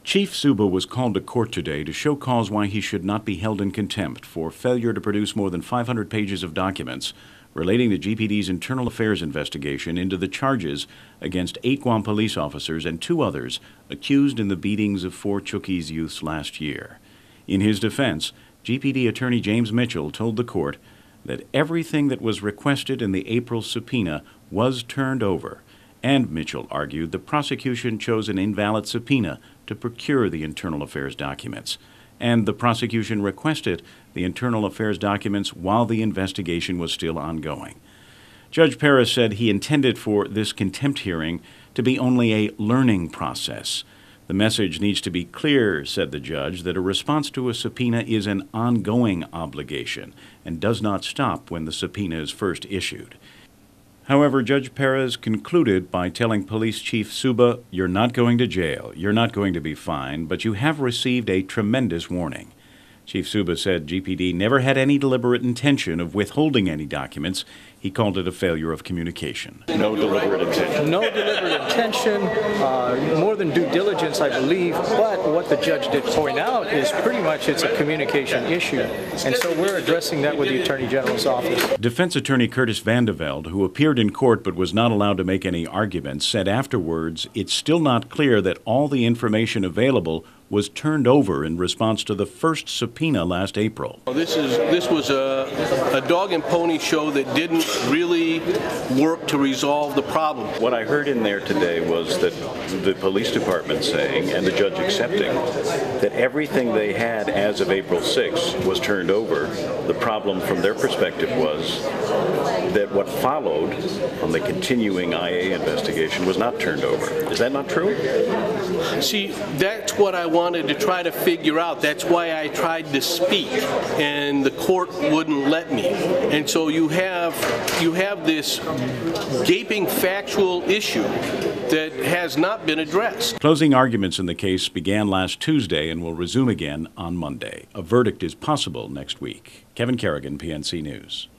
Chief Suba was called to court today to show cause why he should not be held in contempt for failure to produce more than 500 pages of documents relating to GPD's internal affairs investigation into the charges against 8 Guam police officers and 2 others accused in the beatings of 4 Chukis youths last year. In his defense, GPD Attorney James Mitchell told the court that everything that was requested in the April subpoena was turned over, and Mitchell argued the prosecution chose an invalid subpoena to procure the internal affairs documents, and the prosecution requested the internal affairs documents while the investigation was still ongoing. Judge Perez said he intended for this contempt hearing to be only a learning process. The message needs to be clear, said the judge, that a response to a subpoena is an ongoing obligation and does not stop when the subpoena is first issued. However, Judge Perez concluded by telling Police Chief Suba, "You're not going to jail, you're not going to be fined, but you have received a tremendous warning." Chief Suba said GPD never had any deliberate intention of withholding any documents. He called it a failure of communication. No deliberate intention. No deliberate intention, more than due diligence, I believe. But what the judge did point out is pretty much it's a communication issue. And so we're addressing that with the Attorney General's office. Defense attorney Curtis Vandevelde, who appeared in court but was not allowed to make any arguments, said afterwards it's still not clear that all the information available was turned over in response to the first subpoena last April. This was a dog and pony show that didn't really work to resolve the problem. What I heard in there today was that the police department saying, and the judge accepting, that everything they had as of April 6th was turned over. The problem from their perspective was that what followed on the continuing IA investigation was not turned over. Is that not true? See, that's what I wanted to try to figure out. That's why I tried to speak, and the court wouldn't let me. And so you have this gaping factual issue that has not been addressed. Closing arguments in the case began last Tuesday and will resume again on Monday. A verdict is possible next week. Kevin Kerrigan, PNC News.